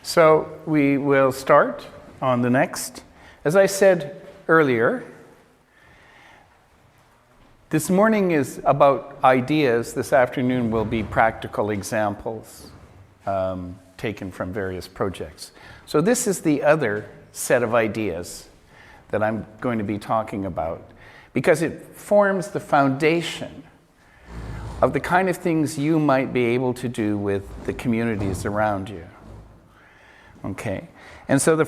So we will start on the next. As I said earlier, this morning is about ideas. This afternoon will be practical examples taken from various projects. So this is the other set of ideas that I'm going to be talking about, because it forms the foundation of the kind of things you might be able to do with the communities around you. Okay, and so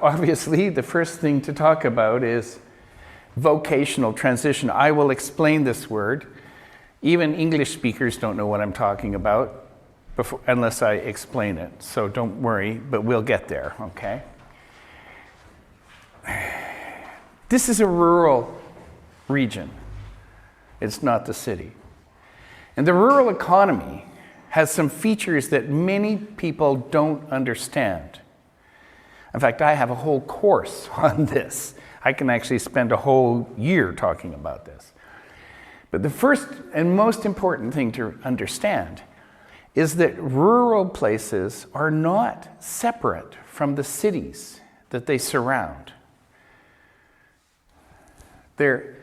obviously the first thing to talk about is vocational transition. I will explain this word. Even English speakers don't know what I'm talking about unless I explain it. So don't worry, but we'll get there, okay? This is a rural region. It's not the city. And the rural economy has some features that many people don't understand. In fact, I have a whole course on this. I can actually spend a whole year talking about this. But the first and most important thing to understand is that rural places are not separate from the cities that they surround. They're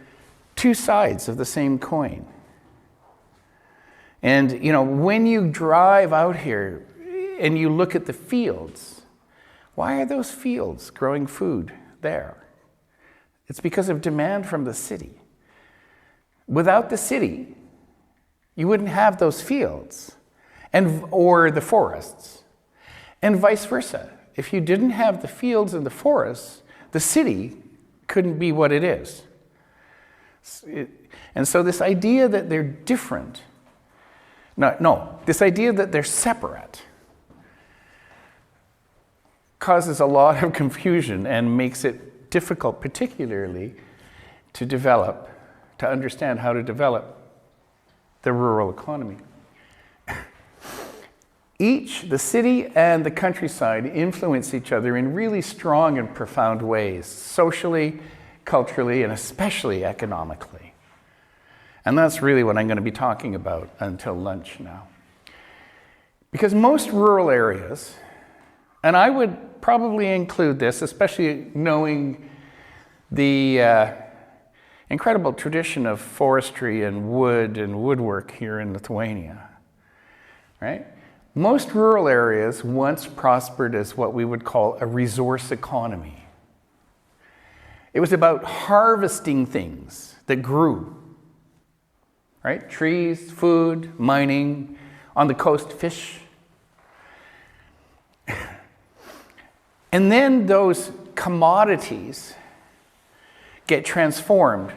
two sides of the same coin. And, you know, when you drive out here and you look at the fields, why are those fields growing food there? It's because of demand from the city. Without the city, you wouldn't have those fields or the forests, and vice versa. If you didn't have the fields and the forests, the city couldn't be what it is. And so this idea that they're different, this idea that they're separate causes a lot of confusion and makes it difficult, particularly to understand how to develop the rural economy. The city and the countryside influence each other in really strong and profound ways, socially, culturally, and especially economically. And that's really what I'm going to be talking about until lunch now. Because most rural areas, and I would probably include this, especially knowing the incredible tradition of forestry and wood and woodwork here in Lithuania, right? Most rural areas once prospered as what we would call a resource economy. It was about harvesting things that grew. Right? Trees, food, mining, on the coast, fish. And then those commodities get transformed.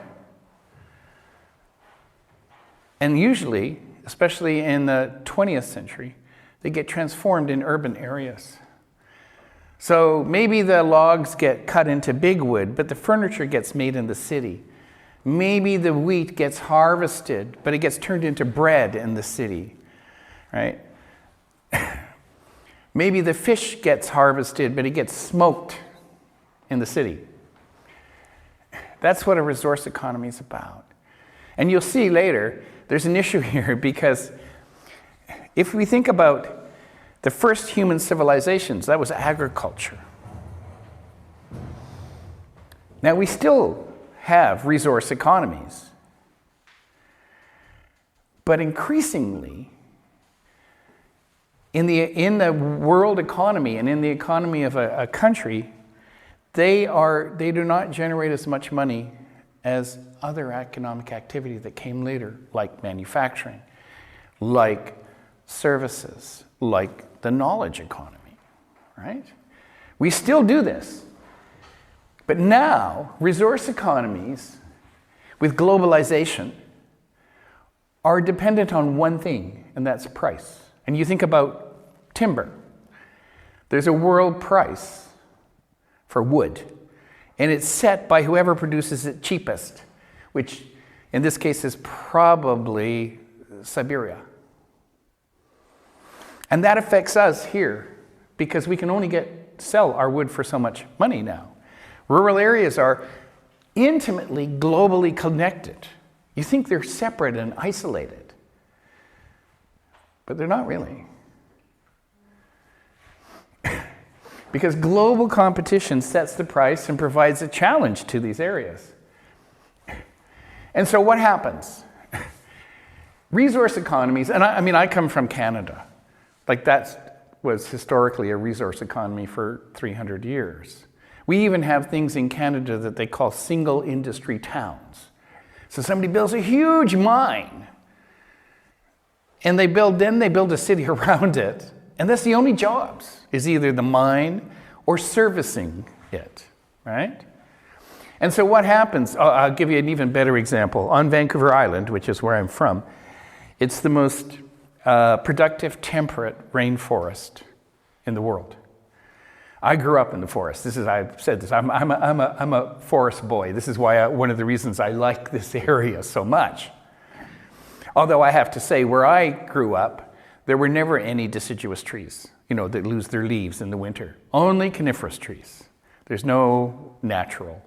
And usually, especially in the 20th century, they get transformed in urban areas. So maybe the logs get cut into big wood, but the furniture gets made in the city. Maybe the wheat gets harvested, but it gets turned into bread in the city, right? Maybe the fish gets harvested, but it gets smoked in the city. That's what a resource economy is about. And you'll see later, there's an issue here, because if we think about the first human civilizations, that was agriculture. Now we still have resource economies. But increasingly, in the world economy and in the economy of a country, they do not generate as much money as other economic activity that came later, like manufacturing, like services, like the knowledge economy, right? We still do this. But now, resource economies with globalization are dependent on one thing, and that's price. And you think about timber. There's a world price for wood, and it's set by whoever produces it cheapest, which in this case is probably Siberia. And that affects us here because we can only sell our wood for so much money now. Rural areas are intimately globally connected. You think they're separate and isolated, but they're not really. because global competition sets the price and provides a challenge to these areas. And so what happens? Resource economies, and I come from Canada. Like that was historically a resource economy for 300 years. We even have things in Canada that they call single industry towns. So somebody builds a huge mine, and they build a city around it, and that's the only jobs, is either the mine or servicing it, right? And so what happens, I'll give you an even better example. On Vancouver Island, which is where I'm from, it's the most productive temperate rainforest in the world. I grew up in the forest. I've said this, I'm a forest boy. This is why one of the reasons I like this area so much. Although I have to say, where I grew up, there were never any deciduous trees, that lose their leaves in the winter. Only coniferous trees. There's no natural.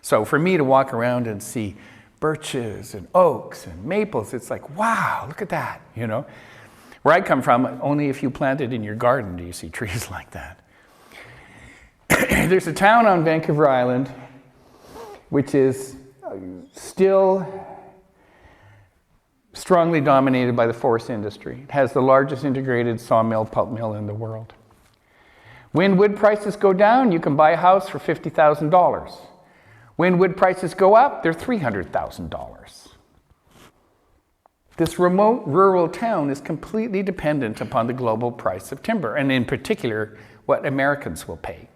So for me to walk around and see birches and oaks and maples, it's like, wow, look at that, Where I come from, only if you plant it in your garden do you see trees like that. There's a town on Vancouver Island which is still strongly dominated by the forest industry. It has the largest integrated sawmill, pulp mill in the world. When wood prices go down, you can buy a house for $50,000. When wood prices go up, they're $300,000. This remote rural town is completely dependent upon the global price of timber, and in particular, what Americans will pay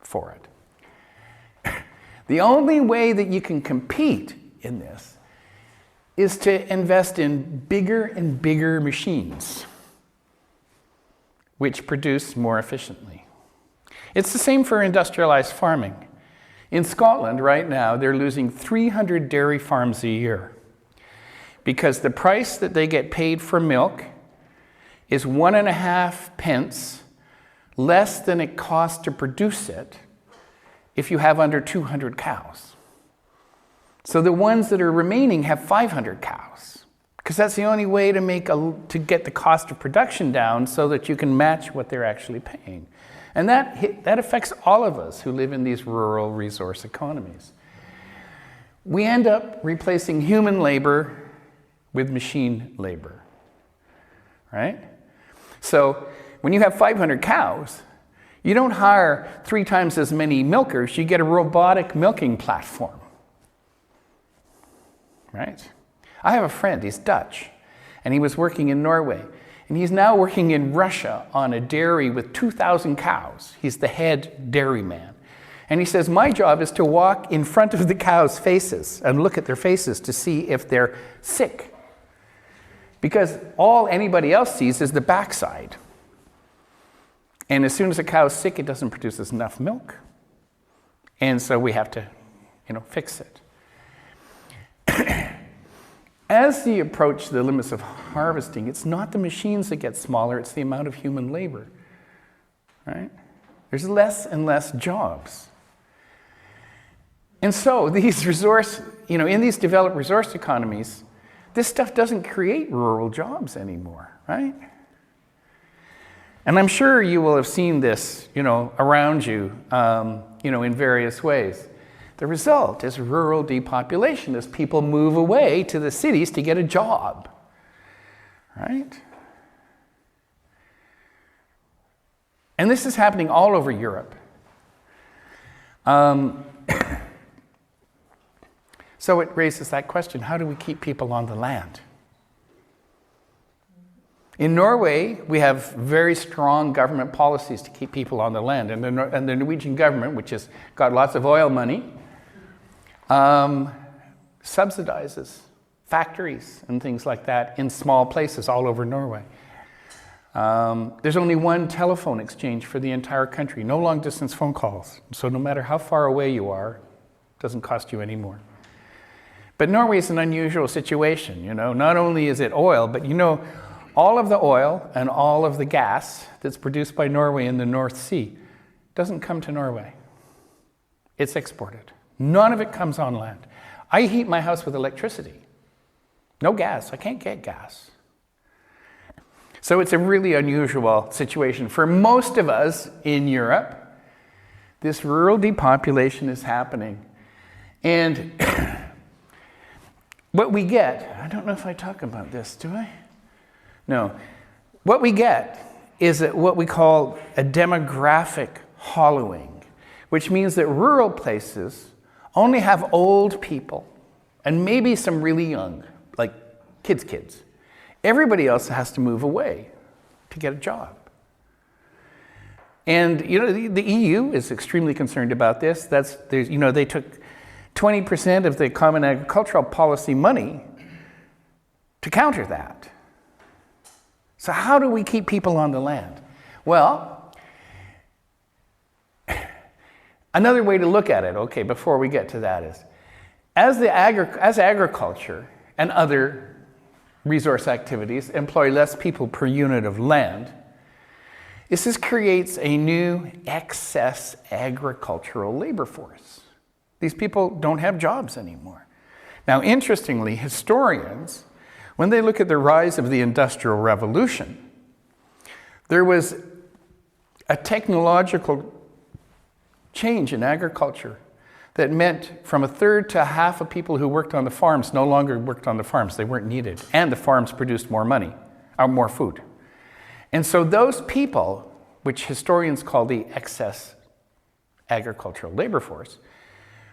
for it. The only way that you can compete in this is to invest in bigger and bigger machines, which produce more efficiently. It's the same for industrialized farming. In Scotland right now, they're losing 300 dairy farms a year because the price that they get paid for milk is 1.5 pence less than it costs to produce it if you have under 200 cows. So the ones that are remaining have 500 cows because that's the only way to get the cost of production down so that you can match what they're actually paying. And that affects all of us who live in these rural resource economies. We end up replacing human labor with machine labor, right? So when you have 500 cows, you don't hire 3 times as many milkers, you get a robotic milking platform, right? I have a friend, he's Dutch, and he was working in Norway. And he's now working in Russia on a dairy with 2,000 cows. He's the head dairyman. And he says, my job is to walk in front of the cows' faces and look at their faces to see if they're sick. Because all anybody else sees is the backside. And as soon as a cow's sick, it doesn't produce enough milk. And so we have to, fix it. As you approach the limits of harvesting, it's not the machines that get smaller, it's the amount of human labor, right? There's less and less jobs. And so these in these developed resource economies, this stuff doesn't create rural jobs anymore, right? And I'm sure you will have seen this, around you, in various ways. The result is rural depopulation as people move away to the cities to get a job, right? And this is happening all over Europe. So it raises that question, how do we keep people on the land? In Norway, we have very strong government policies to keep people on the land. And the Norwegian government, which has got lots of oil money, subsidizes factories and things like that in small places all over Norway. There's only one telephone exchange for the entire country, no long-distance phone calls. So no matter how far away you are, it doesn't cost you any more. But Norway is an unusual situation, Not only is it oil, but all of the oil and all of the gas that's produced by Norway in the North Sea doesn't come to Norway. It's exported. None of it comes on land. I heat my house with electricity. No gas. I can't get gas. So it's a really unusual situation. For most of us in Europe, this rural depopulation is happening. And what we get, I don't know if I talk about this, do I? No. What we get is what we call a demographic hollowing, which means that rural places only have old people and maybe some really young, like kids. Everybody else has to move away to get a job. And the EU is extremely concerned about this. They took 20% of the Common Agricultural Policy money to counter that. So how do we keep people on the land? Well, another way to look at it, okay, before we get to that is, as agriculture and other resource activities employ less people per unit of land, this creates a new excess agricultural labor force. These people don't have jobs anymore. Now, interestingly, historians, when they look at the rise of the Industrial Revolution, there was a technological change in agriculture that meant from a third to half of people who worked on the farms no longer worked on the farms. They weren't needed. And the farms produced more money, or more food. And so those people, which historians call the excess agricultural labor force,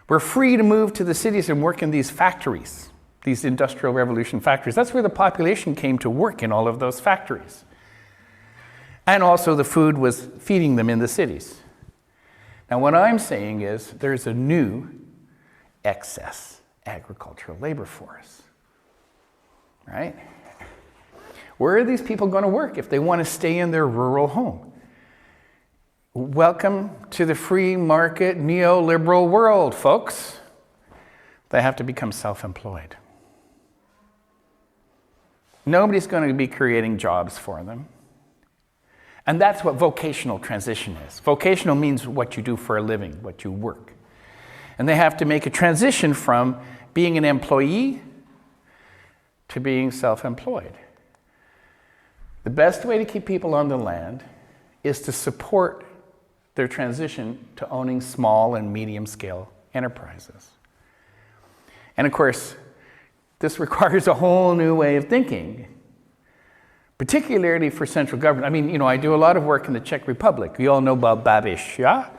were free to move to the cities and work in these factories, these Industrial Revolution factories. That's where the population came to work, in all of those factories. And also the food was feeding them in the cities. Now what I'm saying is there's a new excess agricultural labor force, right? Where are these people going to work if they want to stay in their rural home? Welcome to the free market neoliberal world, folks. They have to become self-employed. Nobody's going to be creating jobs for them. And that's what vocational transition is. Vocational means what you do for a living, what you work. And they have to make a transition from being an employee to being self-employed. The best way to keep people on the land is to support their transition to owning small and medium-scale enterprises. And of course, this requires a whole new way of thinking, particularly for central government. I mean, I do a lot of work in the Czech Republic. You all know about Babiš, yeah?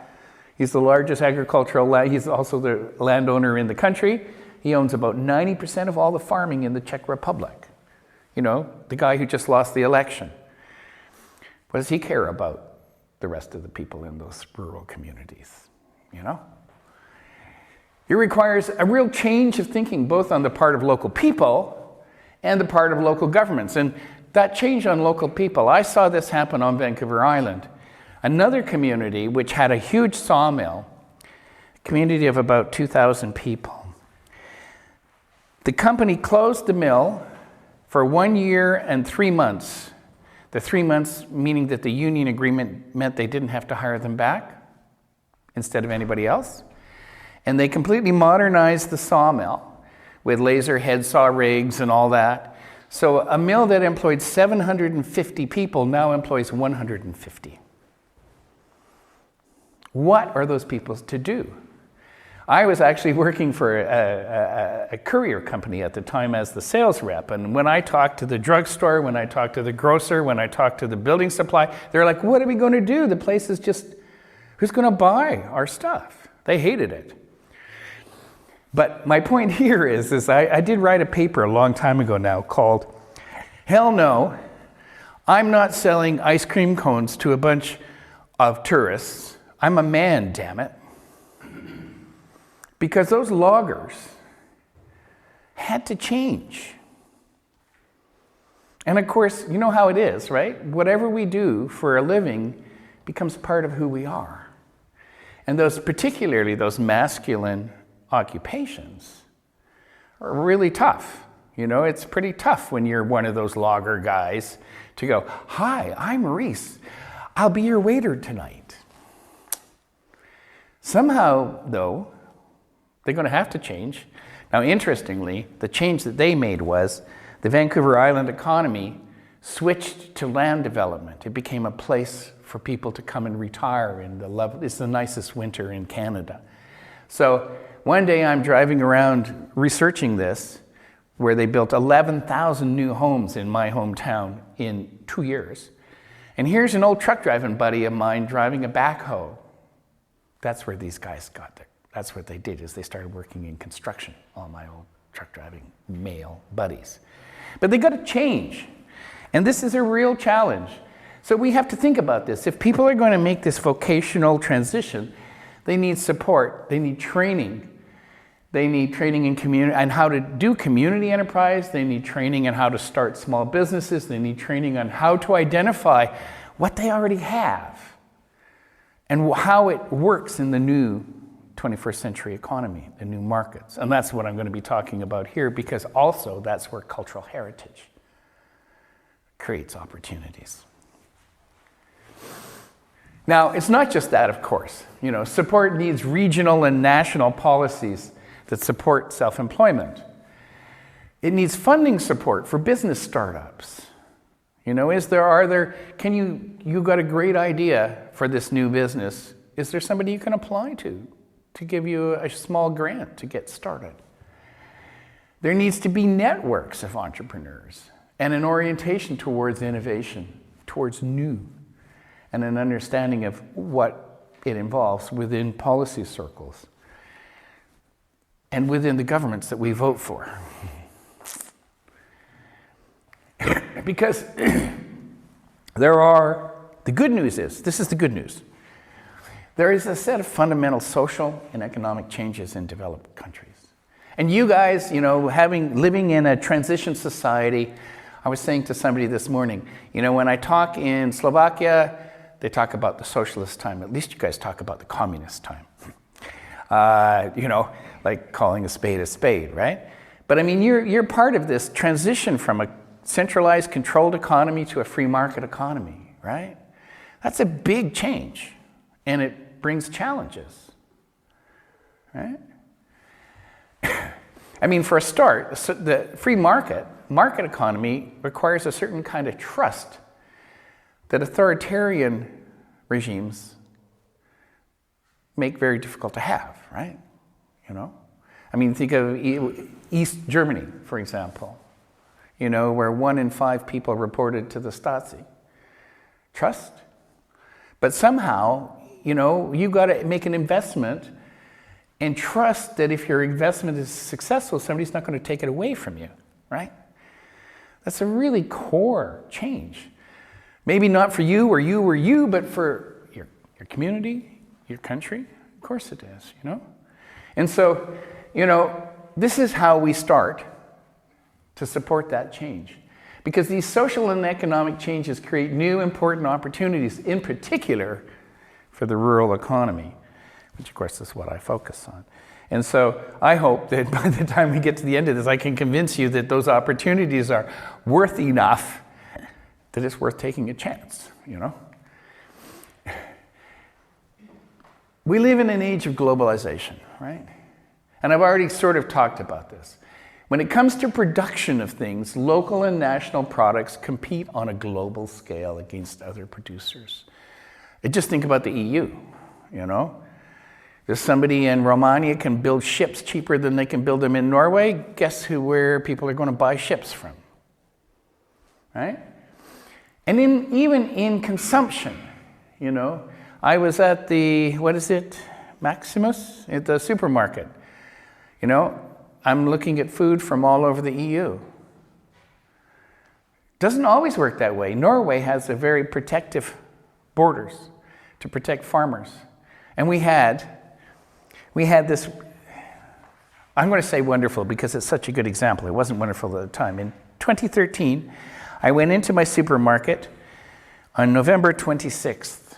He's the largest agricultural land. He's also the landowner in the country. He owns about 90% of all the farming in the Czech Republic. The guy who just lost the election. What does he care about the rest of the people in those rural communities? It requires a real change of thinking, both on the part of local people and the part of local governments. And that change on local people, I saw this happen on Vancouver Island. Another community which had a huge sawmill, a community of about 2,000 people. The company closed the mill for 1 year and 3 months. The 3 months meaning that the union agreement meant they didn't have to hire them back instead of anybody else. And they completely modernized the sawmill with laser head saw rigs and all that. So a mill that employed 750 people now employs 150. What are those people to do? I was actually working for a courier company at the time as the sales rep. And when I talked to the drugstore, when I talked to the grocer, when I talked to the building supply, they're like, what are we going to do? The place is just, who's going to buy our stuff? They hated it. But my point here is I did write a paper a long time ago now called, Hell No, I'm not selling ice cream cones to a bunch of tourists. I'm a man, damn it. Because those loggers had to change. And of course, you know how it is, right? Whatever we do for a living becomes part of who we are. And particularly those masculine occupations are really tough. It's pretty tough when you're one of those logger guys to go, hi, I'm Rhys. I'll be your waiter tonight. Somehow, though, they're going to have to change. Now, interestingly, the change that they made was the Vancouver Island economy switched to land development. It became a place for people to come and retire in. It's the nicest winter in Canada. So one day I'm driving around researching this, where they built 11,000 new homes in my hometown in 2 years. And here's an old truck driving buddy of mine driving a backhoe. That's where these guys got there. That's what they did, is they started working in construction, all my old truck driving male buddies. But they got to change. And this is a real challenge. So we have to think about this. If people are going to make this vocational transition, they need support, they need training. They need training in community and how to do community enterprise. They need training on how to start small businesses. They need training on how to identify what they already have and how it works in the new 21st century economy, the new markets. And that's what I'm going to be talking about here, because also that's where cultural heritage creates opportunities. Now, it's not just that, of course. Support needs regional and national policies that support self-employment. It needs funding support for business startups. You got a great idea for this new business. Is there somebody you can apply to give you a small grant to get started? There needs to be networks of entrepreneurs and an orientation towards innovation, towards new, and an understanding of what it involves within policy circles and within the governments that we vote for. Because the good news is, this is the good news, there is a set of fundamental social and economic changes in developed countries. And you guys, living in a transition society, I was saying to somebody this morning, when I talk in Slovakia, they talk about the socialist time. At least you guys talk about the communist time. Like calling a spade, right? But I mean, you're part of this transition from a centralized, controlled economy to a free market economy, right? That's a big change, and it brings challenges, right? I mean, for a start, the free market economy requires a certain kind of trust that authoritarian regimes make very difficult to have, right? I mean, think of East Germany, for example, where 1 in 5 people reported to the Stasi. Trust. But somehow, you've got to make an investment and trust that if your investment is successful, somebody's not going to take it away from you, right? That's a really core change. Maybe not for you or you, but for your community, your country. Of course it is, And so, this is how we start to support that change. Because these social and economic changes create new important opportunities, in particular for the rural economy, which of course is what I focus on. And so I hope that by the time we get to the end of this, I can convince you that those opportunities are worth enough that it's worth taking a chance, We live in an age of globalization, right? And I've already sort of talked about this. When it comes to production of things, local and national products compete on a global scale against other producers. Just think about the EU, There's somebody in Romania can build ships cheaper than they can build them in Norway. Guess where people are going to buy ships from, right? And even in consumption, I was at the, Maximus, at the supermarket. I'm looking at food from all over the EU. Doesn't always work that way. Norway has a very protective borders to protect farmers. And we had this, I'm going to say wonderful because it's such a good example. It wasn't wonderful at the time. In 2013, I went into my supermarket on November 26th,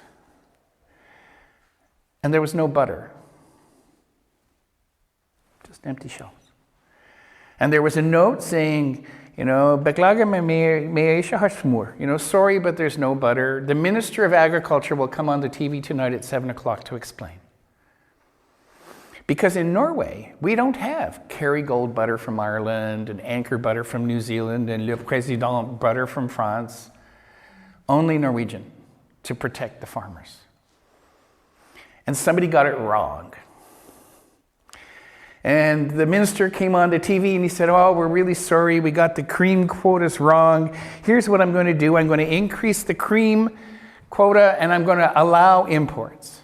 and there was no butter. Just empty shelves. And there was a note saying, beklager men ikke har smør. Sorry, but there's no butter. The Minister of Agriculture will come on the TV tonight at 7 o'clock to explain. Because in Norway, we don't have Kerrygold butter from Ireland and Anchor butter from New Zealand and Le Président butter from France. Only Norwegian to protect the farmers. And somebody got it wrong. And the minister came on the TV and he said, oh, we're really sorry, we got the cream quotas wrong. Here's what I'm going to do. I'm going to increase the cream quota and I'm going to allow imports.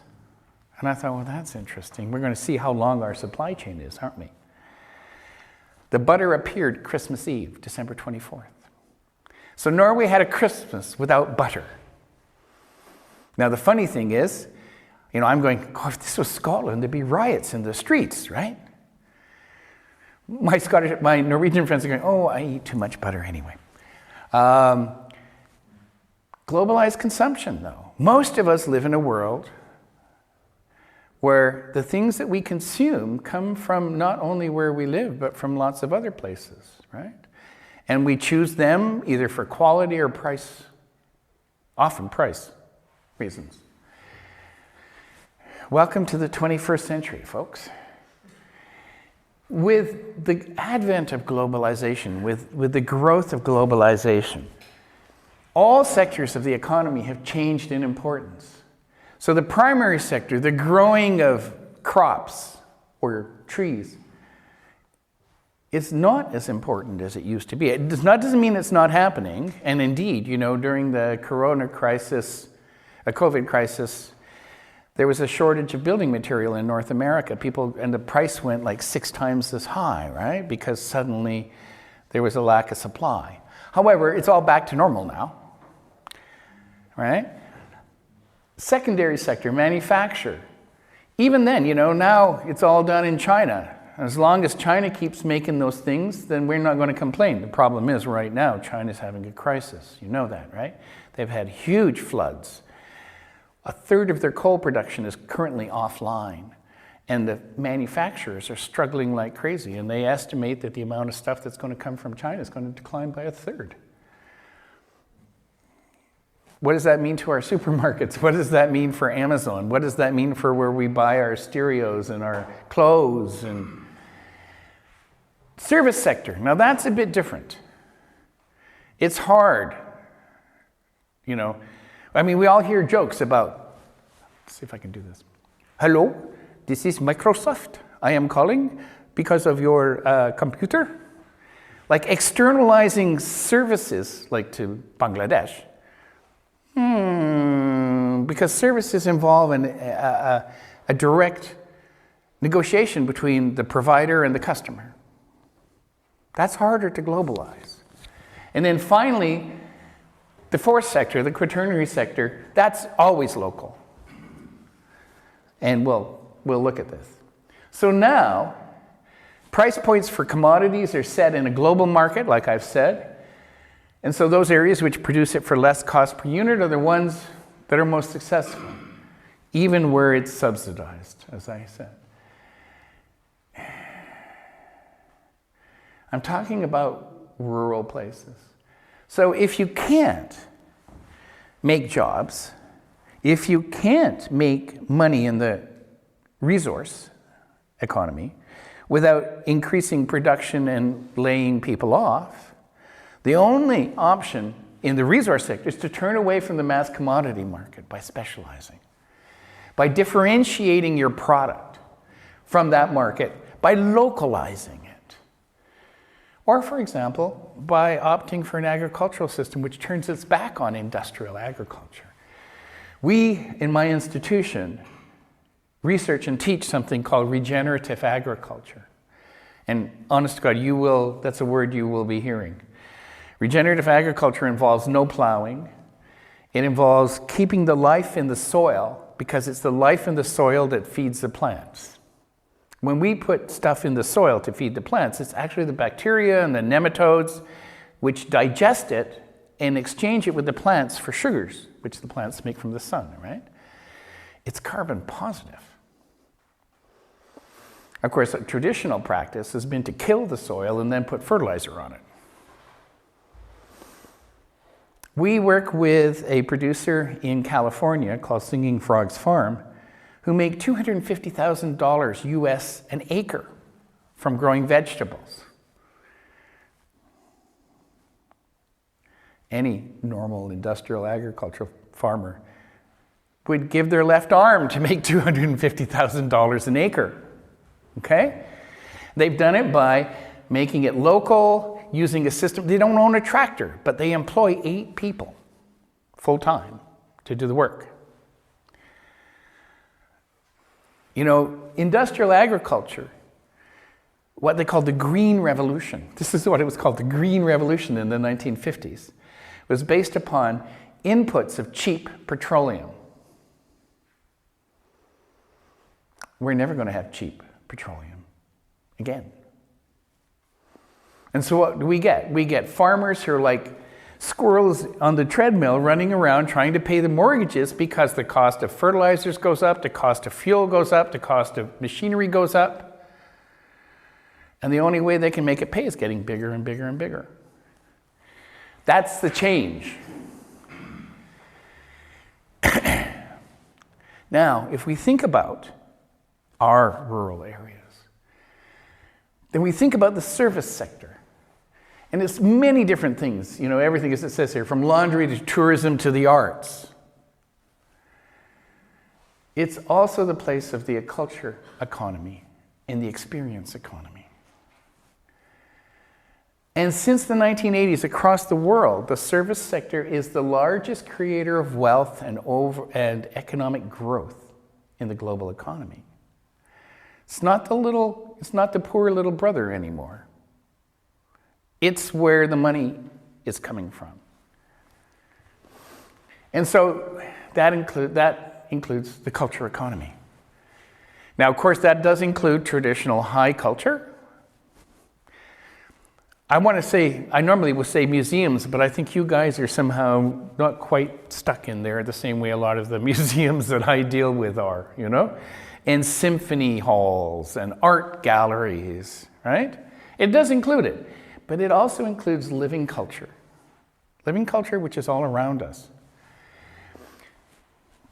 And I thought, well, that's interesting. We're going to see how long our supply chain is, aren't we? The butter appeared Christmas Eve, December 24th. So Norway had a Christmas without butter. Now, the funny thing is, I'm going, oh, if this was Scotland, there'd be riots in the streets, right? My Norwegian friends are going, oh, I eat too much butter anyway. Globalized consumption, though. Most of us live in a world where the things that we consume come from not only where we live, but from lots of other places, right? And we choose them either for quality or price, often price reasons. Welcome to the 21st century, folks. With the advent of globalization, with the growth of globalization, all sectors of the economy have changed in importance. So the primary sector, the growing of crops or trees, it's not as important as it used to be. It doesn't mean it's not happening. And indeed, during the corona crisis, a COVID crisis, there was a shortage of building material in North America. And the price went like 6 times as high, right? Because suddenly there was a lack of supply. However, it's all back to normal now, right? Secondary sector, manufacture. Even then, now it's all done in China. As long as China keeps making those things, then we're not going to complain. The problem is right now, China's having a crisis. You know that, right? They've had huge floods. A third of their coal production is currently offline. And the manufacturers are struggling like crazy. And they estimate that the amount of stuff that's going to come from China is going to decline by a third. What does that mean to our supermarkets? What does that mean for Amazon? What does that mean for where we buy our stereos and our clothes? And service sector. Now that's a bit different. It's hard. We all hear jokes about, let's see if I can do this. Hello, this is Microsoft. I am calling because of your computer. Like externalizing services, like to Bangladesh. Because services involve a direct negotiation between the provider and the customer. That's harder to globalize. And then finally, the fourth sector, the quaternary sector, that's always local. And we'll look at this. So now, price points for commodities are set in a global market, like I've said. And so those areas which produce it for less cost per unit are the ones that are most successful, even where it's subsidized, as I said. I'm talking about rural places. So if you can't make jobs, if you can't make money in the resource economy without increasing production and laying people off, the only option in the resource sector is to turn away from the mass commodity market by specializing, by differentiating your product from that market, by localizing it. Or, for example, by opting for an agricultural system which turns its back on industrial agriculture. We, in my institution, research and teach something called regenerative agriculture. And honest to God, that's a word you will be hearing. Regenerative agriculture involves no plowing. It involves keeping the life in the soil because it's the life in the soil that feeds the plants. When we put stuff in the soil to feed the plants, it's actually the bacteria and the nematodes which digest it and exchange it with the plants for sugars, which the plants make from the sun, right? It's carbon positive. Of course, a traditional practice has been to kill the soil and then put fertilizer on it. We work with a producer in California called Singing Frogs Farm, who make $250,000 US an acre from growing vegetables. Any normal industrial agricultural farmer would give their left arm to make $250,000 an acre, okay? They've done it by making it local, using a system. They don't own a tractor, but they employ 8 people full-time to do the work. You know, industrial agriculture, what they called the Green Revolution, this is what it was called, the Green Revolution in the 1950s, was based upon inputs of cheap petroleum. We're never going to have cheap petroleum again. And so what do we get? We get farmers who are like squirrels on the treadmill running around trying to pay the mortgages because the cost of fertilizers goes up, the cost of fuel goes up, the cost of machinery goes up. And the only way they can make it pay is getting bigger and bigger and bigger. That's the change. Now, if we think about our rural areas, then we think about the service sector. And it's many different things, you know, everything as it says here, from laundry to tourism to the arts. It's also the place of the culture economy and the experience economy. And since the 1980s, across the world, the service sector is the largest creator of wealth and economic growth in the global economy. It's not the poor little brother anymore. It's where the money is coming from. And so that includes the culture economy. Now, of course, that does include traditional high culture. I normally would say museums, but I think you guys are somehow not quite stuck in there the same way a lot of the museums that I deal with are, you know? And symphony halls and art galleries, right? It does include it, but it also includes living culture. Living culture, which is all around us.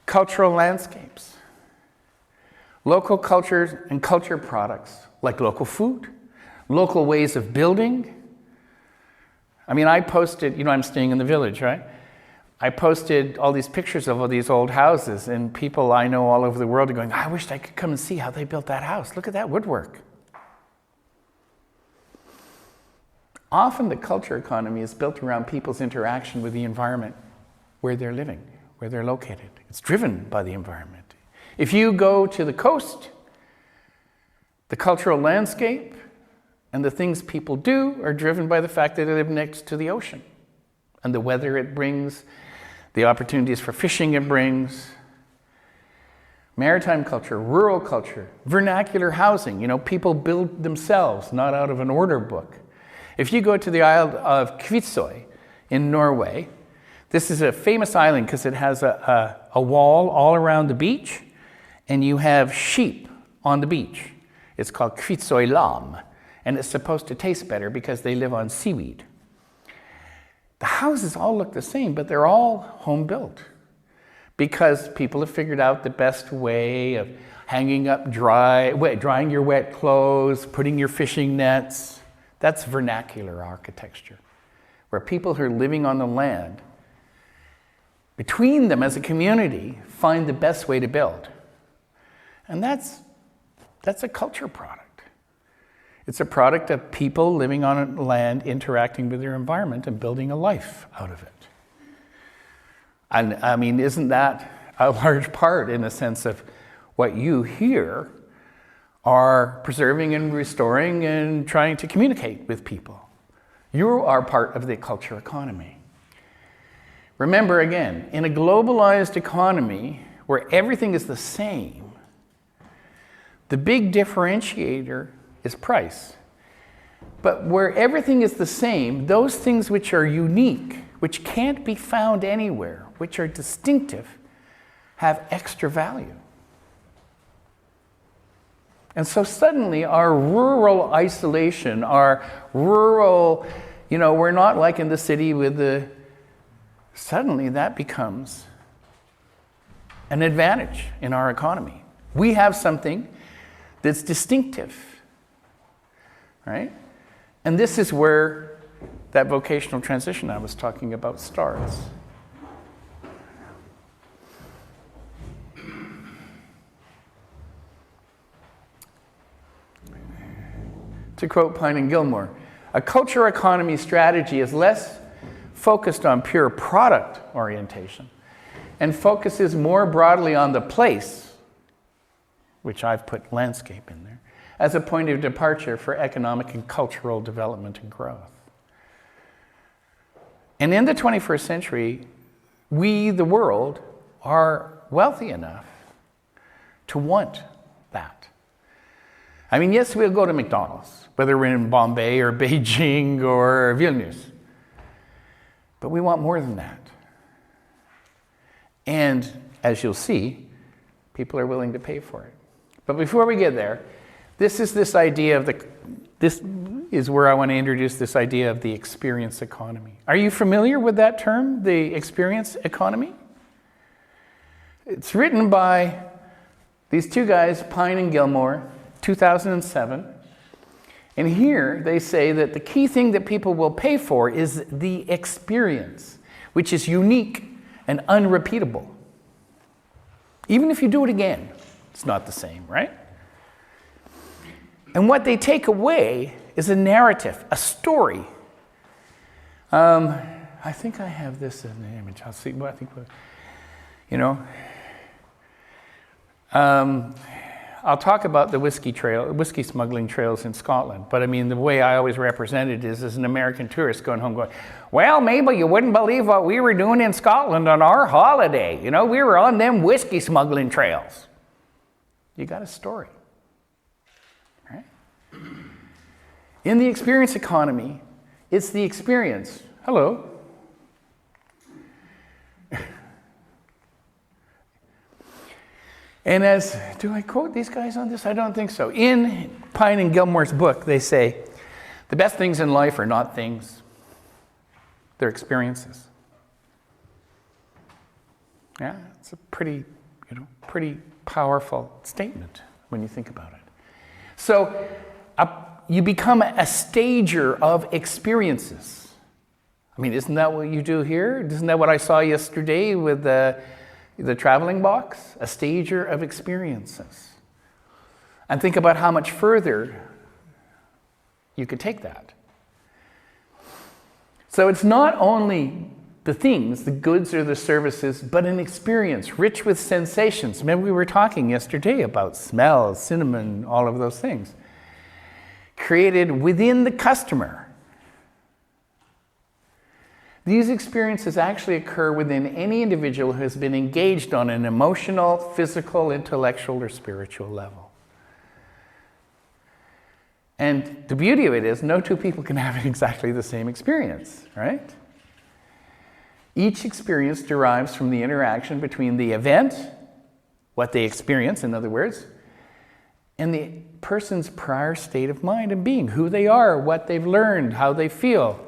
Cultural landscapes. Local cultures and culture products, like local food, local ways of building. I mean, I posted, you know, I'm staying in the village, right? I posted all these pictures of all these old houses, and people I know all over the world are going, I wish I could come and see how they built that house. Look at that woodwork. Often the culture economy is built around people's interaction with the environment where they're living, where they're located. It's driven by the environment. If you go to the coast, the cultural landscape and the things people do are driven by the fact that they live next to the ocean and the weather it brings, the opportunities for fishing it brings. Maritime culture, rural culture, vernacular housing. You know, people build themselves, not out of an order book. If you go to the Isle of Kvitsøy in Norway, this is a famous island because it has a wall all around the beach, and you have sheep on the beach. It's called Kvitsøy lam, and it's supposed to taste better because they live on seaweed. The houses all look the same, but they're all home built because people have figured out the best way of hanging up drying your wet clothes, putting your fishing nets. That's vernacular architecture, where people who are living on the land, between them as a community, find the best way to build. And that's a culture product. It's a product of people living on land, interacting with their environment and building a life out of it. And I mean, isn't that a large part in the sense of what you here are preserving and restoring and trying to communicate with people? You are part of the culture economy. Remember again, in a globalized economy where everything is the same, the big differentiator is price. But where everything is the same, those things which are unique, which can't be found anywhere, which are distinctive, have extra value. And so suddenly our rural isolation, our rural, we're not like in the city suddenly that becomes an advantage in our economy. We have something that's distinctive, right? And this is where that vocational transition I was talking about starts. To quote Pine and Gilmore, a culture economy strategy is less focused on pure product orientation and focuses more broadly on the place, which I've put landscape in there, as a point of departure for economic and cultural development and growth. And in the 21st century, we, the world, are wealthy enough to want that. I mean, yes, we'll go to McDonald's, whether we're in Bombay or Beijing or Vilnius. But we want more than that. And as you'll see, people are willing to pay for it. But before we get there, this is where I want to introduce this idea of the experience economy. Are you familiar with that term, the experience economy? It's written by these two guys, Pine and Gilmore, 2007. And here they say that the key thing that people will pay for is the experience, which is unique and unrepeatable. Even if you do it again, it's not the same, right? And what they take away is a narrative, a story. I think I have this in the image. I'll see what I think. I'll talk about the whiskey smuggling trails in Scotland. But I mean, the way I always represent it is as an American tourist going home going, well, Mabel, you wouldn't believe what we were doing in Scotland on our holiday. You know, we were on them whiskey smuggling trails. You got a story, right? In the experience economy, it's the experience. Hello. And do I quote these guys on this? I don't think so. In Pine and Gilmore's book, they say, the best things in life are not things, they're experiences. Yeah, it's a pretty powerful statement when you think about it. So you become a stager of experiences. I mean, isn't that what you do here? Isn't that what I saw yesterday with the traveling box? A stager of experiences. And think about how much further you could take that. So it's not only the things, the goods or the services, but an experience rich with sensations. Remember we were talking yesterday about smell, cinnamon, all of those things. Created within the customer. These experiences actually occur within any individual who has been engaged on an emotional, physical, intellectual, or spiritual level. And the beauty of it is no two people can have exactly the same experience, right? Each experience derives from the interaction between the event, what they experience, in other words, and the person's prior state of mind and being, who they are, what they've learned, how they feel.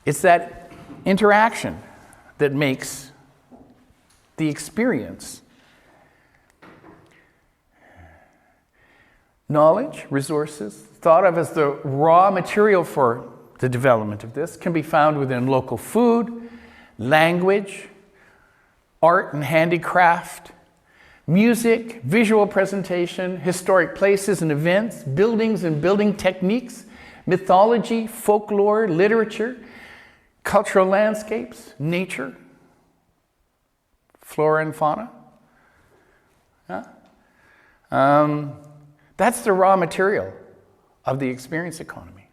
It's that interaction that makes the experience. Knowledge, resources, thought of as the raw material for the development of this, can be found within local food, language, art and handicraft, music, visual presentation, historic places and events, buildings and building techniques, mythology, folklore, literature, cultural landscapes, nature, flora and fauna. Yeah? That's the raw material of the experience economy.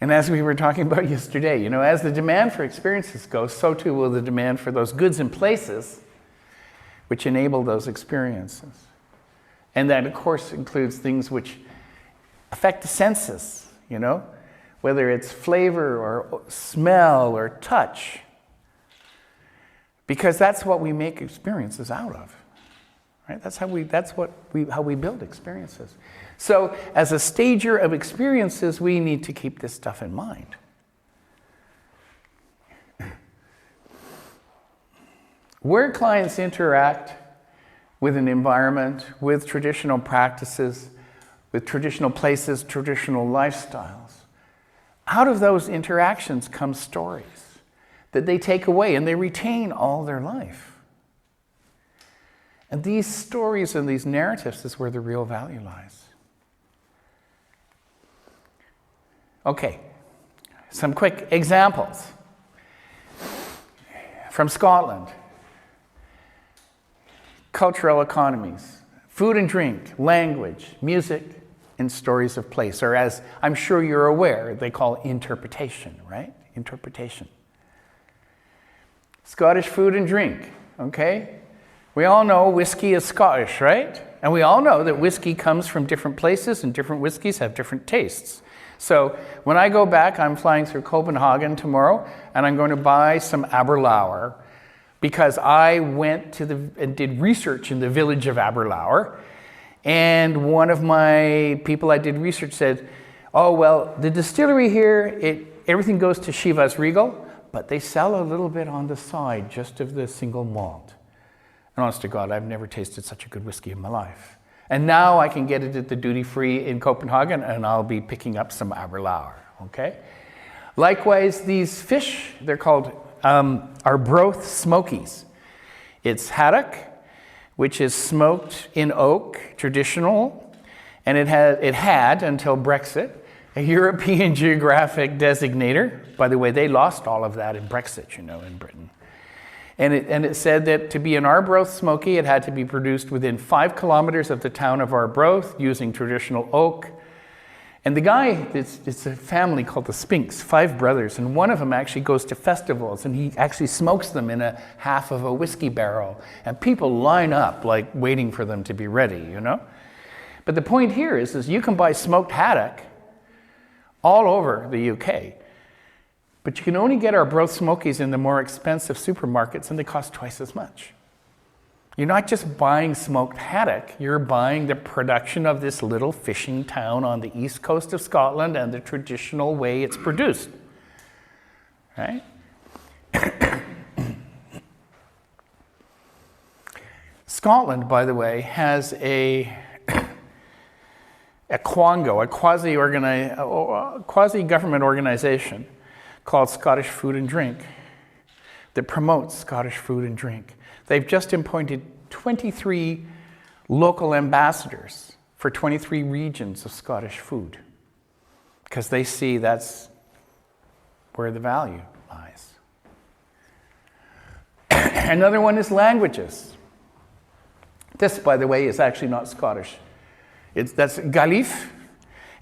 And as we were talking about yesterday, as the demand for experiences goes, so too will the demand for those goods and places which enable those experiences. And that, of course, includes things which affect the senses, whether it's flavor or smell or touch. Because that's what we make experiences out of, right? That's how we build experiences. So as a stager of experiences, we need to keep this stuff in mind. where clients interact with an environment, with traditional practices, with traditional places, traditional lifestyles, out of those interactions come stories that they take away and they retain all their life. And these stories and these narratives is where the real value lies. Okay, some quick examples from Scotland. Cultural economies, food and drink, language, music, and stories of place, or as I'm sure you're aware, they call interpretation, right? Interpretation. Scottish food and drink, okay? We all know whiskey is Scottish, right? And we all know that whiskey comes from different places and different whiskeys have different tastes. So when I go back, I'm flying through Copenhagen tomorrow, and I'm going to buy some Aberlour because I went and did research in the village of Aberlour, and one of my people I did research said, oh, well, the distillery here, everything goes to Chivas Regal, but they sell a little bit on the side just of the single malt. And honest to God, I've never tasted such a good whiskey in my life. And now I can get it at the duty-free in Copenhagen, and I'll be picking up some Aberlour, okay? Likewise, these fish, they're called Arbroath smokies. It's haddock, which is smoked in oak, traditional, and it had, until Brexit, a European geographic designator. By the way, they lost all of that in Brexit, in Britain. And it said that to be an Arbroath smoky, it had to be produced within 5 kilometers of the town of Arbroath using traditional oak. And the guy, it's a family called the Spinks, 5 brothers, and one of them actually goes to festivals and he actually smokes them in a half of a whiskey barrel. And people line up like waiting for them to be ready, But the point here is you can buy smoked haddock all over the UK. But you can only get Arbroath smokies in the more expensive supermarkets, and they cost twice as much. You're not just buying smoked haddock, you're buying the production of this little fishing town on the east coast of Scotland and the traditional way it's produced. Right? Scotland, by the way, has a quango, a quasi-government organization called Scottish Food and Drink that promotes Scottish food and drink. They've just appointed 23 local ambassadors for 23 regions of Scottish food because they see that's where the value lies. Another one is languages. This, by the way, is actually not Scottish. That's Galif,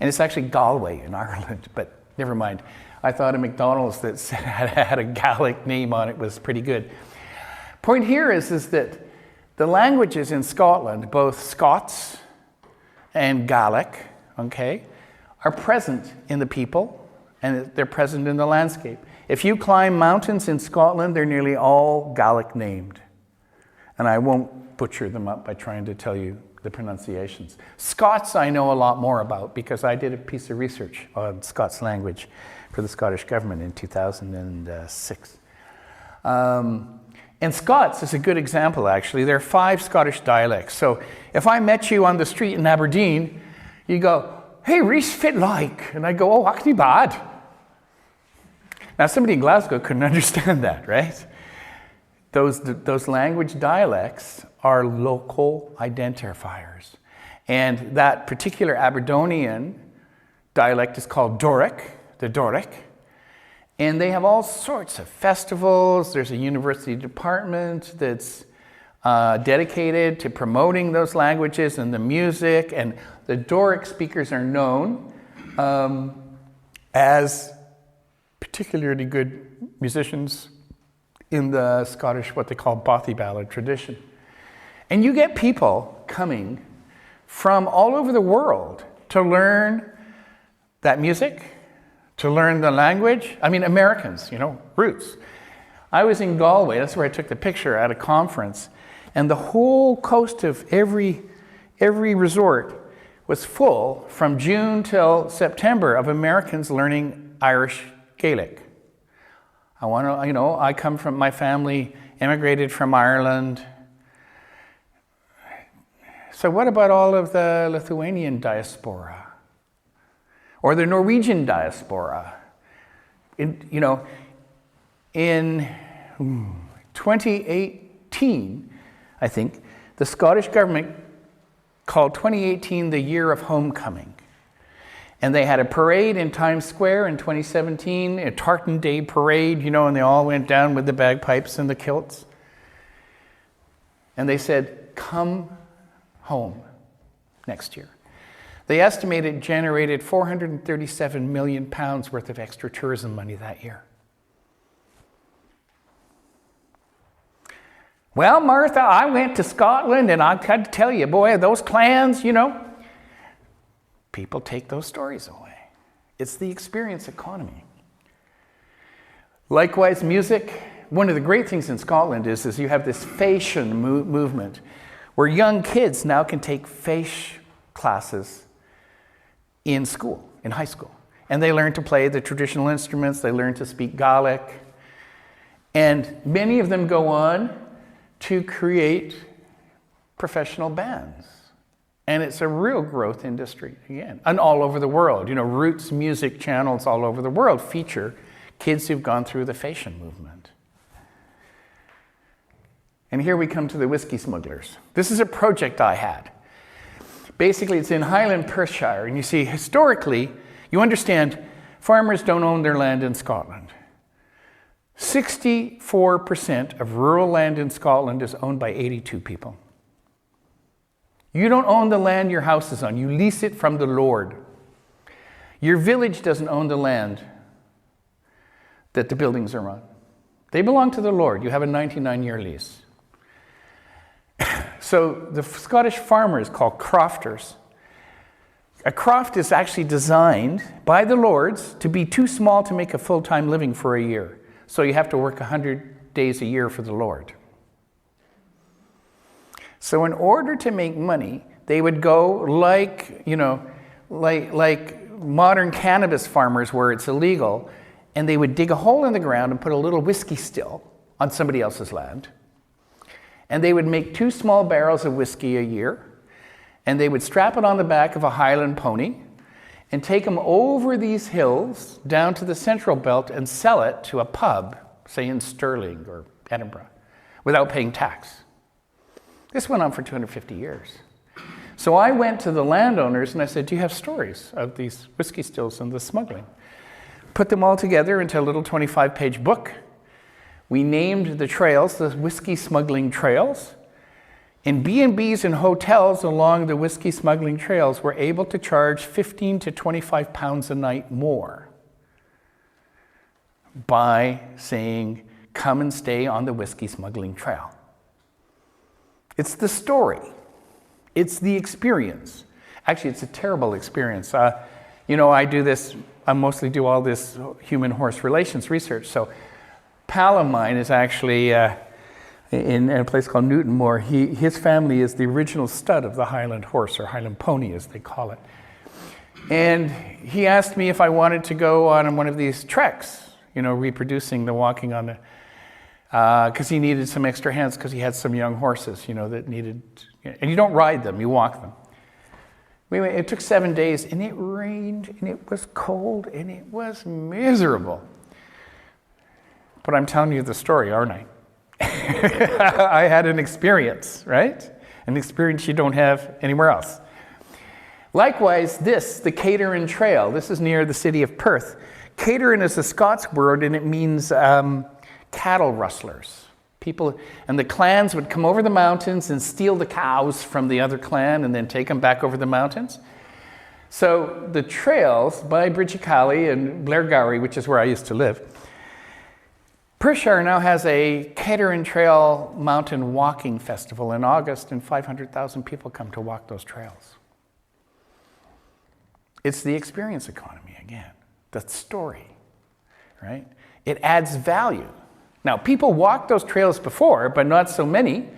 and it's actually Galway in Ireland, but never mind. I thought a McDonald's that had a Gaelic name on it was pretty good. Point here is that the languages in Scotland, both Scots and Gaelic, are present in the people and they're present in the landscape. If you climb mountains in Scotland, they're nearly all Gaelic named. And I won't butcher them up by trying to tell you the pronunciations. Scots I know a lot more about because I did a piece of research on Scots language for the Scottish government in 2006. And Scots is a good example, actually. There are 5 Scottish dialects. So if I met you on the street in Aberdeen, you go, hey, Rhys, fit like. And I go, oh, actually bad. Now, somebody in Glasgow couldn't understand that, right? Those language dialects are local identifiers. And that particular Aberdonian dialect is called Doric, the Doric. And they have all sorts of festivals. There's a university department that's dedicated to promoting those languages and the music. And the Doric speakers are known as particularly good musicians in the Scottish, what they call bothy ballad tradition. And you get people coming from all over the world to learn that music, to learn the language. I mean, Americans, roots. I was in Galway, that's where I took the picture at a conference, and the whole coast of every resort was full from June till September of Americans learning Irish Gaelic. I come from, my family emigrated from Ireland. So what about all of the Lithuanian diaspora? Or the Norwegian diaspora? In 2018, I think, the Scottish government called 2018 the year of homecoming. And they had a parade in Times Square in 2017, a Tartan Day parade, and they all went down with the bagpipes and the kilts. And they said, come home next year. They estimate it generated £437 million worth of extra tourism money that year. Well, Martha, I went to Scotland and I had to tell you, boy, those clans, people take those stories away. It's the experience economy. Likewise, music. One of the great things in Scotland is you have this fashion movement where young kids now can take fashion classes in school, in high school. And they learn to play the traditional instruments, they learn to speak Gaelic. And many of them go on to create professional bands. And it's a real growth industry, again, and all over the world. Roots music channels all over the world feature kids who've gone through the fashion movement. And here we come to the whiskey smugglers. This is a project I had. Basically, it's in Highland Perthshire, and you see, historically, you understand, farmers don't own their land in Scotland. 64% of rural land in Scotland is owned by 82 people. You don't own the land your house is on. You lease it from the Lord. Your village doesn't own the land that the buildings are on. They belong to the Lord. You have a 99-year lease. So the Scottish farmers called crofters. A croft is actually designed by the Lords to be too small to make a full-time living for a year. So you have to work 100 days a year for the Lord. So in order to make money, they would go like modern cannabis farmers where it's illegal, and they would dig a hole in the ground and put a little whiskey still on somebody else's land. And they would make 2 small barrels of whiskey a year, and they would strap it on the back of a Highland pony and take them over these hills down to the Central Belt and sell it to a pub, say in Stirling or Edinburgh, without paying tax. This went on for 250 years. So I went to the landowners and I said, do you have stories of these whiskey stills and the smuggling? Put them all together into a little 25-page book. We named the trails the whiskey smuggling trails. And B&Bs and hotels along the whiskey smuggling trails were able to charge 15 to 25 pounds a night more by saying, come and stay on the whiskey smuggling trail. It's the story. It's the experience. Actually, it's a terrible experience. I do this, I mostly do all this human-horse relations research. So pal of mine is actually in a place called Newtonmore. His family is the original stud of the Highland horse, or Highland pony as they call it. And he asked me if I wanted to go on one of these treks, reproducing the walking on the, because he needed some extra hands because he had some young horses, that needed, and you don't ride them, you walk them. It took 7 days, and it rained, and it was cold, and it was miserable. But I'm telling you the story, aren't I? I had an experience, right? An experience you don't have anywhere else. Likewise, the Cateran Trail. This is near the city of Perth. Cateran is a Scots word, and it means cattle rustlers. People, and the clans would come over the mountains and steal the cows from the other clan and then take them back over the mountains. So the trails by Bridgecali and Blairgowrie, which is where I used to live, Perthshire now has a Cateran Trail mountain walking festival in August, and 500,000 people come to walk those trails. It's the experience economy again, the story, right? It adds value. Now, people walked those trails before, but not so many,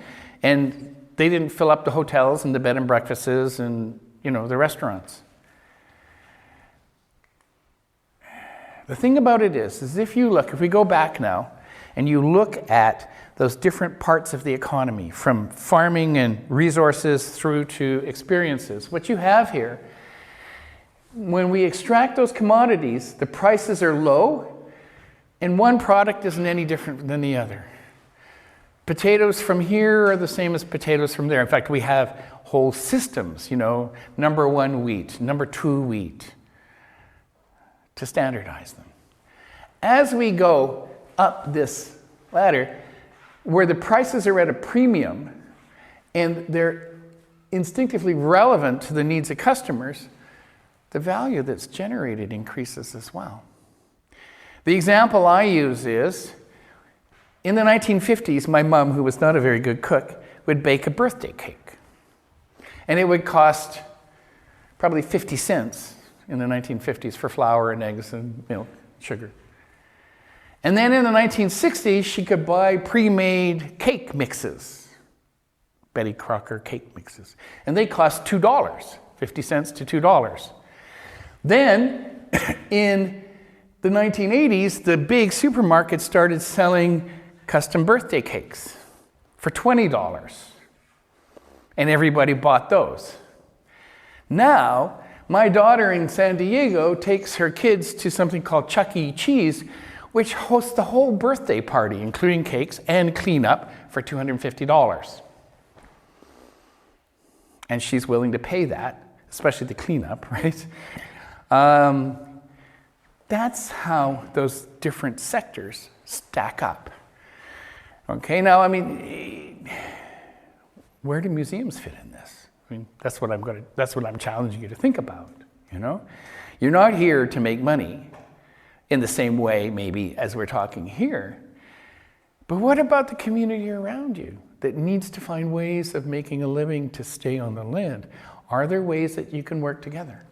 and they didn't fill up the hotels and the bed and breakfasts and, the restaurants. The thing about it is if we go back now, and you look at those different parts of the economy, from farming and resources through to experiences, what you have here, when we extract those commodities, the prices are low, and one product isn't any different than the other. Potatoes from here are the same as potatoes from there. In fact, we have whole systems, number 1 wheat, number 2 wheat, to standardize them. As we go up this ladder, where the prices are at a premium and they're instinctively relevant to the needs of customers, the value that's generated increases as well. The example I use is, in the 1950s, my mom, who was not a very good cook, would bake a birthday cake. And it would cost probably 50 cents in the 1950s for flour and eggs and milk, sugar. And then in the 1960s, she could buy pre-made cake mixes, Betty Crocker cake mixes. And they cost $2, 50 cents to $2. Then, in the 1980s, the big supermarkets started selling custom birthday cakes for $20. And everybody bought those. Now, my daughter in San Diego takes her kids to something called Chuck E. Cheese, which hosts the whole birthday party, including cakes and cleanup, for $250. And she's willing to pay that, especially the cleanup, right? That's how those different sectors stack up. Okay, now, where do museums fit in this? That's what I'm challenging you to think about, You're not here to make money in the same way, maybe, as we're talking here. But what about the community around you that needs to find ways of making a living to stay on the land? Are there ways that you can work together?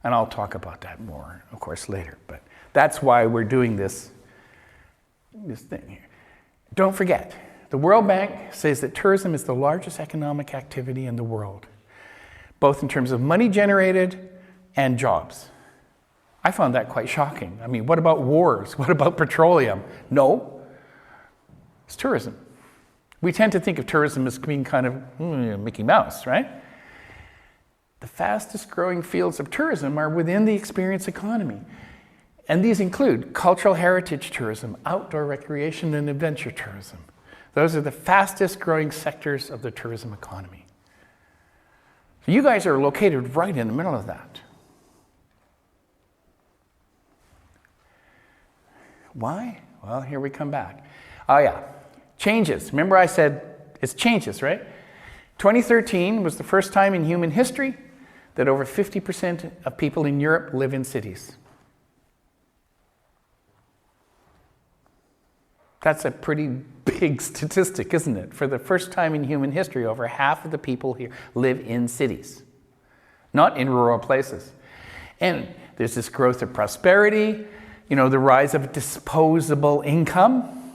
And I'll talk about that more, of course, later. But that's why we're doing this thing here. Don't forget, the World Bank says that tourism is the largest economic activity in the world, both in terms of money generated and jobs. I found that quite shocking. What about wars? What about petroleum? No, it's tourism. We tend to think of tourism as being kind of Mickey Mouse, right? The fastest growing fields of tourism are within the experience economy. And these include cultural heritage tourism, outdoor recreation, and adventure tourism. Those are the fastest growing sectors of the tourism economy. So you guys are located right in the middle of that. Why? Well, here we come back. Oh yeah, changes. Remember I said it's changes, right? 2013 was the first time in human history that over 50% of people in Europe live in cities. That's a pretty big statistic, isn't it? For the first time in human history, over half of the people here live in cities, not in rural places. And there's this growth of prosperity, the rise of disposable income,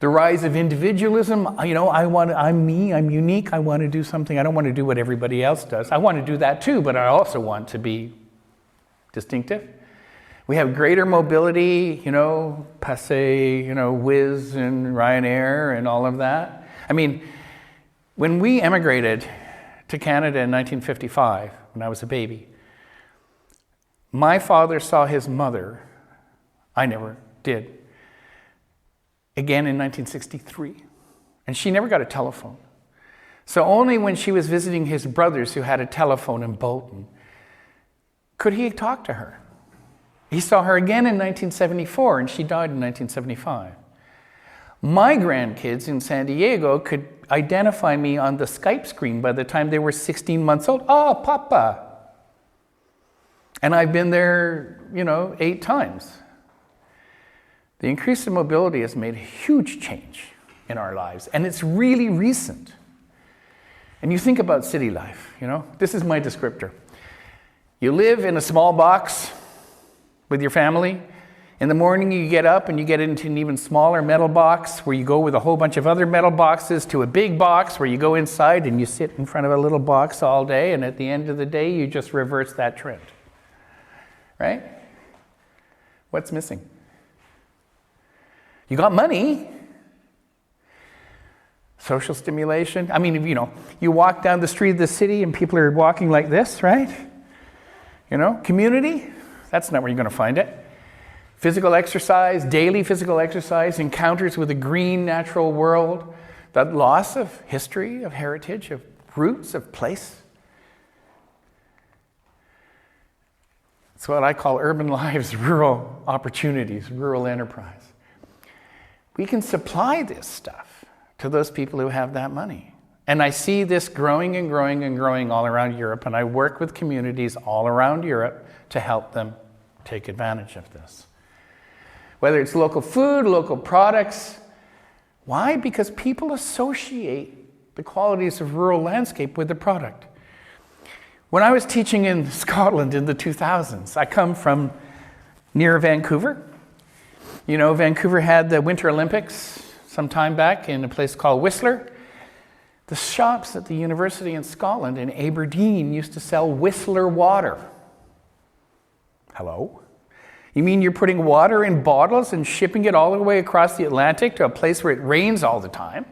the rise of individualism. I'm me, I'm unique, I want to do something. I don't want to do what everybody else does. I want to do that too, but I also want to be distinctive. We have greater mobility, Passe, Wizz and Ryanair and all of that. When we emigrated to Canada in 1955, when I was a baby, my father saw his mother, I never did, again in 1963. And she never got a telephone. So only when she was visiting his brothers who had a telephone in Bolton could he talk to her. He saw her again in 1974, and she died in 1975. My grandkids in San Diego could identify me on the Skype screen by the time they were 16 months old. Oh, Papa. And I've been there, 8 times. The increase in mobility has made a huge change in our lives, and it's really recent. And you think about city life, this is my descriptor. You live in a small box with your family. In the morning you get up and you get into an even smaller metal box where you go with a whole bunch of other metal boxes to a big box where you go inside and you sit in front of a little box all day, and at the end of the day you just reverse that trend. Right? What's missing? You got money. Social stimulation. I mean, you walk down the street of the city and people are walking like this, right? Community, that's not where you're going to find it. Physical exercise, daily physical exercise, encounters with the green natural world, that loss of history, of heritage, of roots, of place. It's what I call urban lives, rural opportunities, rural enterprise. We can supply this stuff to those people who have that money. And I see this growing and growing and growing all around Europe, and I work with communities all around Europe to help them take advantage of this. Whether it's local food, local products. Why? Because people associate the qualities of rural landscape with the product. When I was teaching in Scotland in the 2000s, I come from near Vancouver. Vancouver had the Winter Olympics some time back in a place called Whistler. The shops at the university in Scotland in Aberdeen used to sell Whistler water. Hello? You mean you're putting water in bottles and shipping it all the way across the Atlantic to a place where it rains all the time?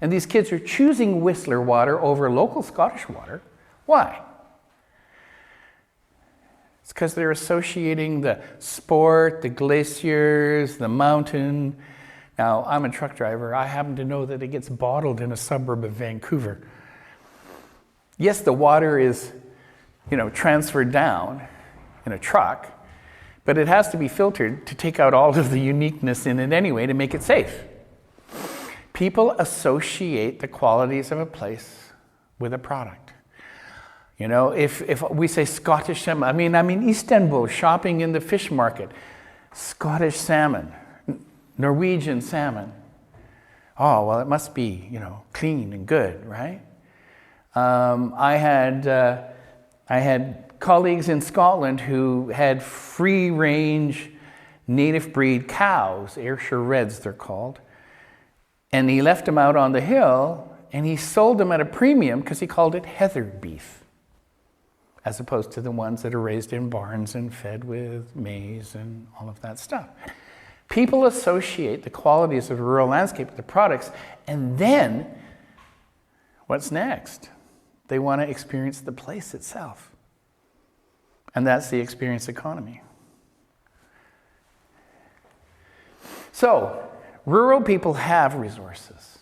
And these kids are choosing Whistler water over local Scottish water. Why? It's because they're associating the sport, the glaciers, the mountain. Now, I'm a truck driver. I happen to know that it gets bottled in a suburb of Vancouver. Yes, the water is, transferred down in a truck, but it has to be filtered to take out all of the uniqueness in it anyway to make it safe. People associate the qualities of a place with a product. If we say Scottish salmon, I mean Istanbul, shopping in the fish market, Scottish salmon, Norwegian salmon. Oh, well, it must be, clean and good, right? I had colleagues in Scotland who had free-range, native breed cows, Ayrshire Reds they're called, and he left them out on the hill, and he sold them at a premium because he called it heather beef, as opposed to the ones that are raised in barns and fed with maize and all of that stuff. People associate the qualities of the rural landscape with the products, and then, what's next? They want to experience the place itself. And that's the experience economy. So, rural people have resources.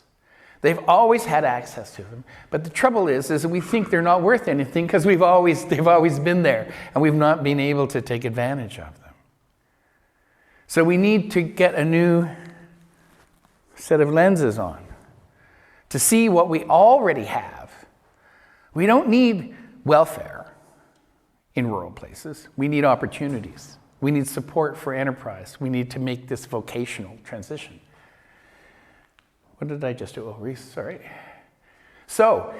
They've always had access to them. But the trouble is that we think they're not worth anything because they've always been there, and we've not been able to take advantage of them. So we need to get a new set of lenses on to see what we already have. We don't need welfare in rural places. We need opportunities. We need support for enterprise. We need to make this vocational transition. What did I just do? Oh, Rhys, sorry. So,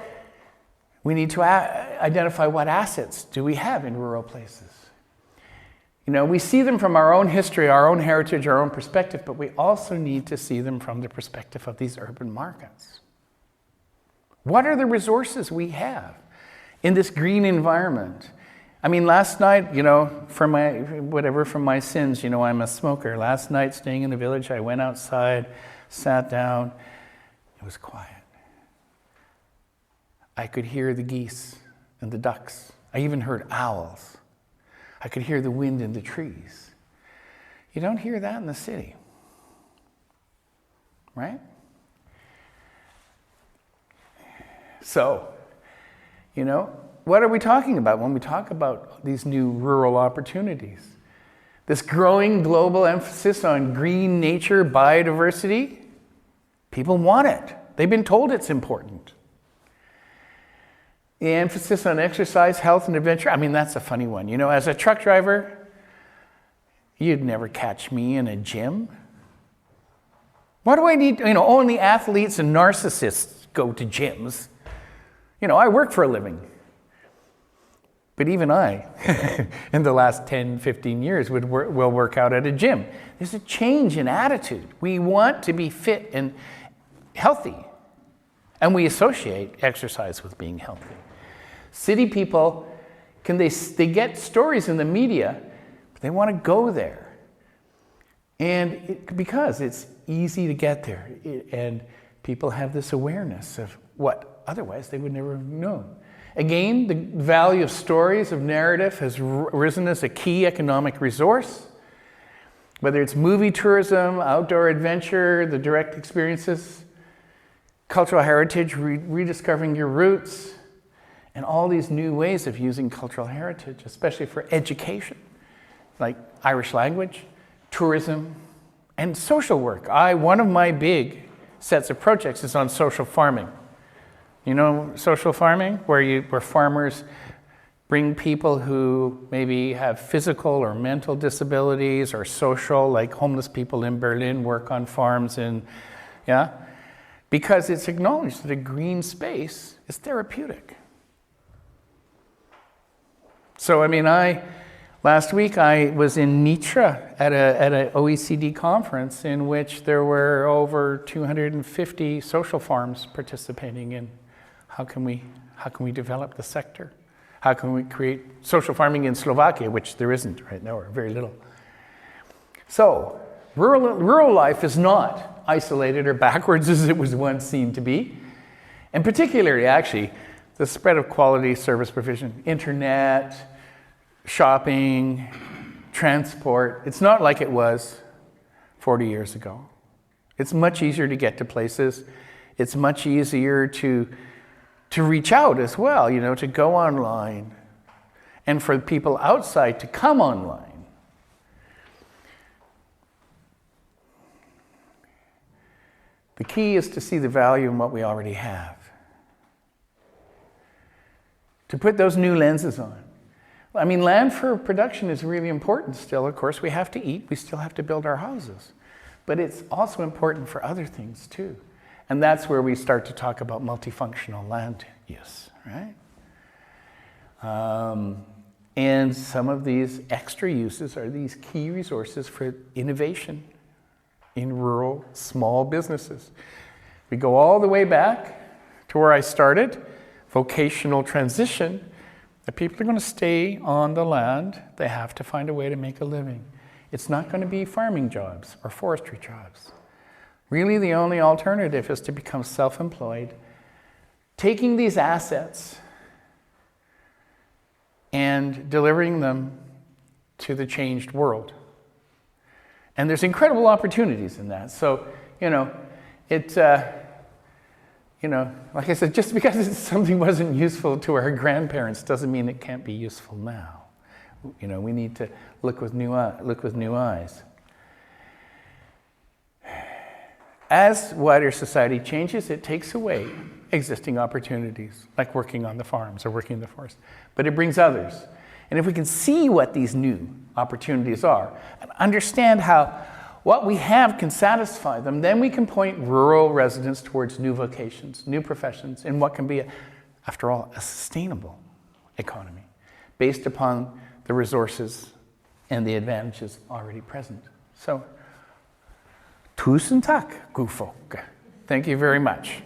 we need to identify what assets do we have in rural places. We see them from our own history, our own heritage, our own perspective, but we also need to see them from the perspective of these urban markets. What are the resources we have in this green environment? Last night, from my sins, I'm a smoker. Last night, staying in the village, I went outside, sat down. It was quiet. I could hear the geese and the ducks. I even heard owls. I could hear the wind in the trees. You don't hear that in the city, right? So, what are we talking about when we talk about these new rural opportunities? This growing global emphasis on green nature, biodiversity, people want it. They've been told it's important. The emphasis on exercise, health, and adventure, that's a funny one. As a truck driver, you'd never catch me in a gym. Why do I need, only athletes and narcissists go to gyms. I work for a living. But even I, in the last 10, 15 years, will work out at a gym. There's a change in attitude. We want to be fit and healthy. And we associate exercise with being healthy. City people, they get stories in the media, but they want to go there. Because it's easy to get there, and people have this awareness of what otherwise they would never have known. Again, the value of stories, of narrative, has risen as a key economic resource. Whether it's movie tourism, outdoor adventure, the direct experiences, cultural heritage, rediscovering your roots, and all these new ways of using cultural heritage, especially for education, like Irish language, tourism, and social work. One of my big sets of projects is on social farming. You know social farming, where farmers bring people who maybe have physical or mental disabilities or social, like homeless people in Berlin work on farms because it's acknowledged that a green space is therapeutic. So, last week I was in Nitra at an OECD conference in which there were over 250 social farms participating in how can we develop the sector? How can we create social farming in Slovakia, which there isn't right now, or very little. So, rural life is not isolated or backwards as it was once seen to be. And particularly, actually, the spread of quality service provision, internet, shopping, transport. It's not like it was 40 years ago. It's much easier to get to places. It's much easier to reach out as well, to go online, and for people outside to come online. The key is to see the value in what we already have. To put those new lenses on. Land for production is really important still. Of course, we have to eat. We still have to build our houses. But it's also important for other things too. And that's where we start to talk about multifunctional land use, right? And some of these extra uses are these key resources for innovation in rural small businesses. We go all the way back to where I started, vocational transition. The people are going to stay on the land. They have to find a way to make a living. It's not going to be farming jobs or forestry jobs. Really, the only alternative is to become self-employed, taking these assets and delivering them to the changed world. And there's incredible opportunities in that. So, like I said, just because something wasn't useful to our grandparents doesn't mean it can't be useful now. We need to look with new eyes. As wider society changes, it takes away existing opportunities, like working on the farms or working in the forest, but it brings others. And if we can see what these new opportunities are and understand how what we have can satisfy them, then we can point rural residents towards new vocations, new professions, in what can be, after all, a sustainable economy based upon the resources and the advantages already present. So, tusen tack, god folk. Thank you very much.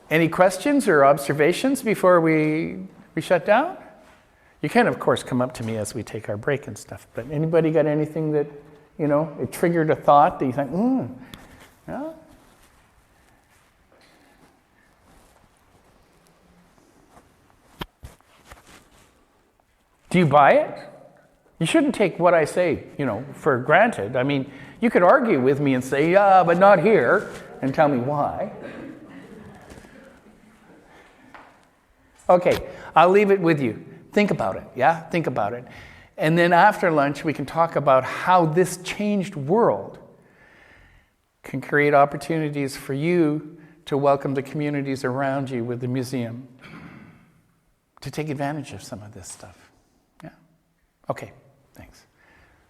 Any questions or observations before we shut down? You can, of course, come up to me as we take our break and stuff, but anybody got anything that, it triggered a thought that you think, yeah? Do you buy it? You shouldn't take what I say, for granted. You could argue with me and say, yeah, but not here, and tell me why. Okay, I'll leave it with you. Think about it, yeah? Think about it. And then after lunch, we can talk about how this changed world can create opportunities for you to welcome the communities around you with the museum, to take advantage of some of this stuff. Yeah? Okay, thanks.